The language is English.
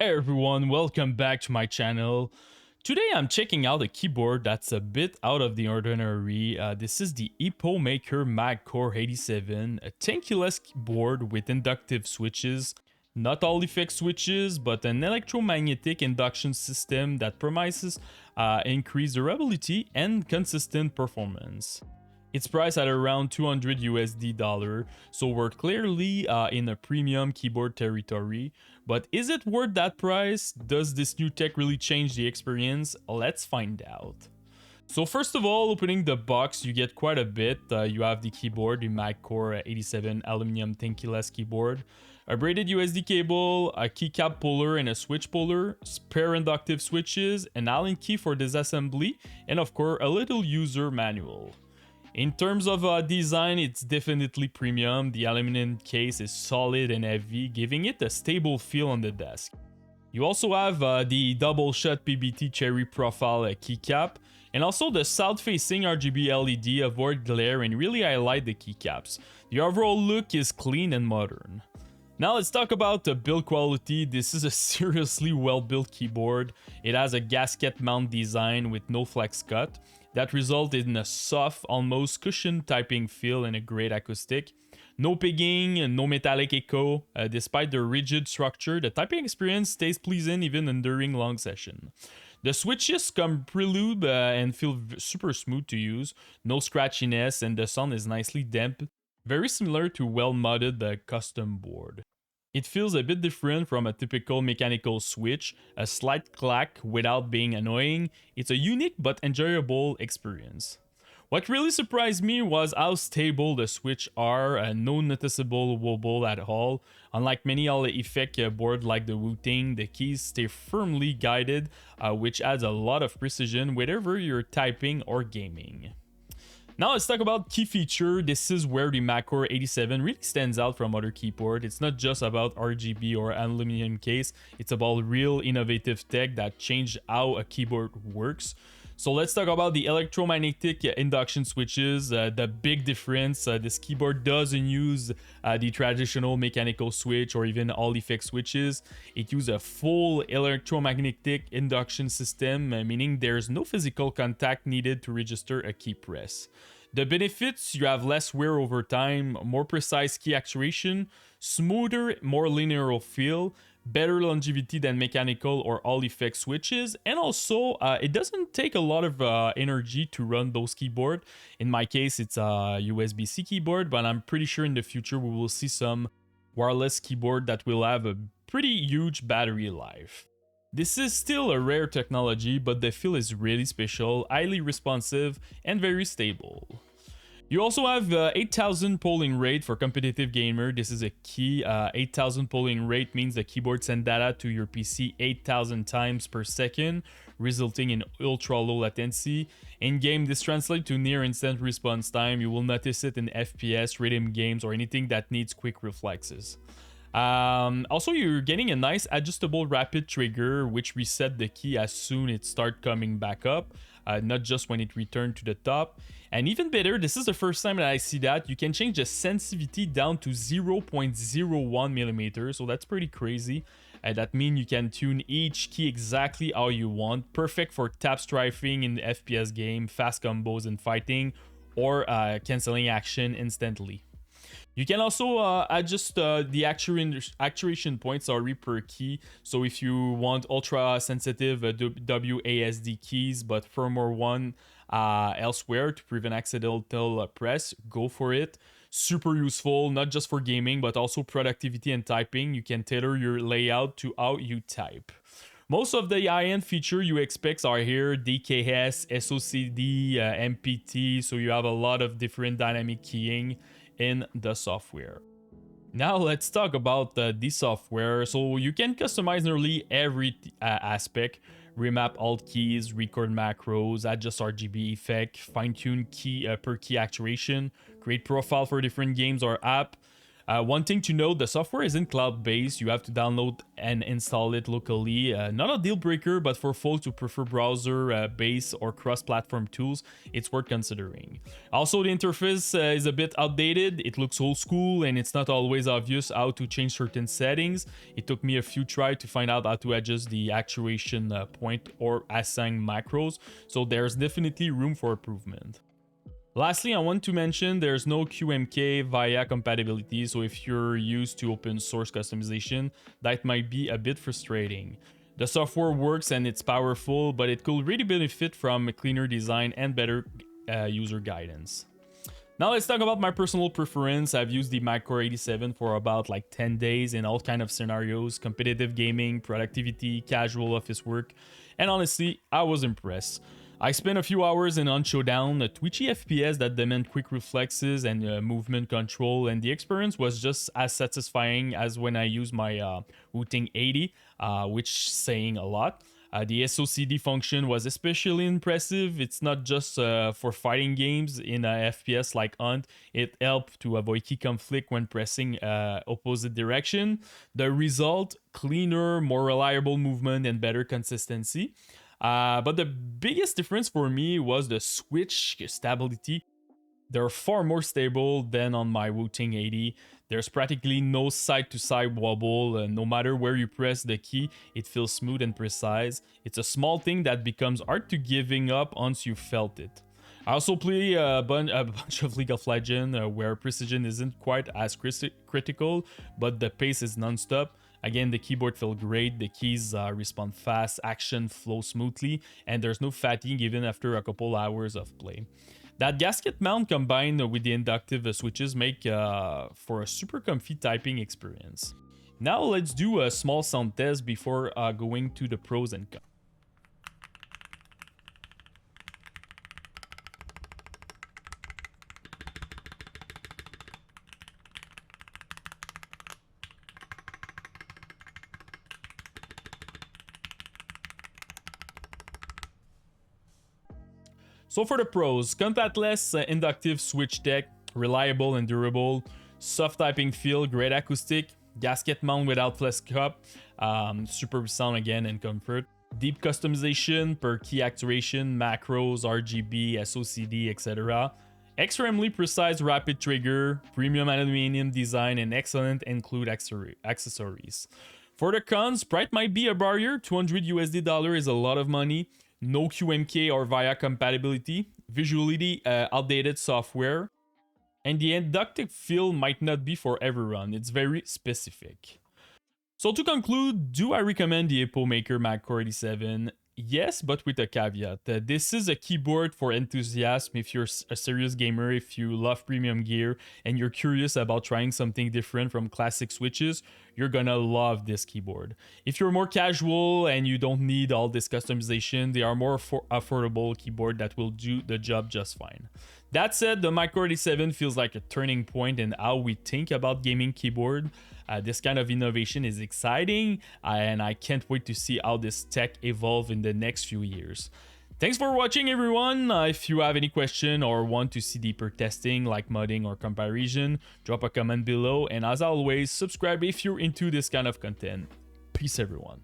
Hey everyone, welcome back to my channel. Today I'm checking out a keyboard that's a bit out of the ordinary. This is the Epomaker Magcore87, a tankless keyboard with inductive switches. Not all effect switches, but an electromagnetic induction system that promises increased durability and consistent performance. It's priced at around 200 USD dollar, so we're clearly in a premium keyboard territory. But is it worth that price? Does this new tech really change the experience? Let's find out. So first of all, opening the box, you get quite a bit. You have the keyboard, the Magcore87 aluminum tankless keyboard, a braided USB cable, a keycap puller and a switch puller, spare inductive switches, an Allen key for disassembly, and of course a little user manual. In terms of design, it's definitely premium. The aluminum case is solid and heavy, giving it a stable feel on the desk. You also have the double shot PBT cherry profile keycap, and also the south-facing RGB LED avoid glare and really highlight the keycaps. The overall look is clean and modern. Now let's talk about the build quality. This is a seriously well-built keyboard. It has a gasket mount design with no flex cut that resulted in a soft, almost cushioned typing feel and a great acoustic. No pigging and no metallic echo. Despite the rigid structure, the typing experience stays pleasant even during long session. The switches come prelude and feel super smooth to use. No scratchiness and the sound is nicely damp. Very similar to well-modded custom board. It feels a bit different from a typical mechanical switch, a slight clack without being annoying. It's a unique but enjoyable experience. What really surprised me was how stable the switches are, no noticeable wobble at all. Unlike many other effect boards like the Wooting, the keys stay firmly guided, which adds a lot of precision whenever you're typing or gaming. Now let's talk about key feature. This is where the Magcore87 really stands out from other keyboards. It's not just about RGB or aluminum case, it's about real innovative tech that changed how a keyboard works. So let's talk about the electromagnetic induction switches. The big difference, this keyboard doesn't use the traditional mechanical switch or even all effect switches. It uses a full electromagnetic induction system, meaning there's no physical contact needed to register a key press. The benefits, you have less wear over time, more precise key actuation, smoother, more linear feel, better longevity than mechanical or all effect switches, and also it doesn't take a lot of energy to run those keyboards. In my case, it's a USB-C keyboard, but I'm pretty sure in the future we will see some wireless keyboard that will have a pretty huge battery life. This is still a rare technology, but the feel is really special, highly responsive, and very stable. You also have 8000 polling rate for competitive gamer. This is a key. 8000 polling rate means the keyboard sends data to your PC 8000 times per second, resulting in ultra low latency. In game, this translates to near instant response time. You will notice it in FPS, rhythm games, or anything that needs quick reflexes. Also, you're getting a nice adjustable rapid trigger, which reset the key as soon as it starts coming back up, not just when it returns to the top. And even better, this is the first time that I see that, you can change the sensitivity down to 0.01 millimeters, so that's pretty crazy. That means you can tune each key exactly how you want, perfect for tap strafing in the FPS game, fast combos in fighting, or canceling action instantly. You can also adjust the actuation points per key. So if you want ultra sensitive WASD keys but firmware one elsewhere to prevent accidental press, go for it. Super useful, not just for gaming but also productivity and typing. You can tailor your layout to how you type. Most of the high-end features you expect are here: DKS, SOCD, MPT, so you have a lot of different dynamic keying in the software. Now let's talk about the software. So you can customize nearly every aspect: remap alt keys, record macros, adjust RGB effect, fine-tune key per key actuation, create profile for different games or app. One thing to note, the software isn't cloud-based. You have to download and install it locally. Not a deal breaker, but for folks who prefer browser-based or cross-platform tools, it's worth considering. Also, the interface is a bit outdated. It looks old school, and it's not always obvious how to change certain settings. It took me a few tries to find out how to adjust the actuation point or assign macros, so there's definitely room for improvement. Lastly, I want to mention there's no QMK via compatibility, so if you're used to open source customization, that might be a bit frustrating. The software works and it's powerful, but it could really benefit from a cleaner design and better user guidance. Now let's talk about my personal preference. I've used the Magcore87 for about like 10 days in all kind of scenarios: competitive gaming, productivity, casual office work, and honestly, I was impressed. I spent a few hours on Showdown, a twitchy FPS that demand quick reflexes and movement control, and the experience was just as satisfying as when I used my Wooting 80, which saying a lot. The SOCD function was especially impressive. It's not just for fighting games in a FPS like Hunt. It helped to avoid key conflict when pressing opposite direction. The result, cleaner, more reliable movement and better consistency. But the biggest difference for me was the switch stability. They're far more stable than on my Wooting 80. There's practically no side-to-side wobble. No matter where you press the key, it feels smooth and precise. It's a small thing that becomes hard to giving up once you felt it. I also play a bunch of League of Legends where precision isn't quite as critical, but the pace is non-stop. Again, the keyboard feels great, the keys respond fast, action flows smoothly, and there's no fatigue even after a couple hours of play. That gasket mount combined with the inductive switches make for a super comfy typing experience. Now let's do a small sound test before going to the pros and cons. So for the pros, contactless inductive switch tech, reliable and durable, soft typing feel, great acoustic, gasket mount without flex cup, super sound again and comfort, deep customization per key actuation, macros, RGB, SOCD, etc. Extremely precise rapid trigger, premium aluminum design, and excellent include accessories. For the cons, price might be a barrier. $200 is a lot of money. No QMK or VIA compatibility, visually outdated software, and the inductive feel might not be for everyone. It's very specific. So to conclude, do I recommend the Epomaker Magcore87? Yes, but with a caveat. This is a keyboard for enthusiasts. If you're a serious gamer, if you love premium gear, and you're curious about trying something different from classic switches, you're gonna love this keyboard. If you're more casual and you don't need all this customization, they are more affordable keyboard that will do the job just fine. That said, the Magcore87 feels like a turning point in how we think about gaming keyboard. This kind of innovation is exciting, and I can't wait to see how this tech evolve in the next few years. Thanks for watching, everyone. If you have any question or want to see deeper testing like modding or comparison, drop a comment below, and as always, subscribe if you're into this kind of content. Peace, everyone.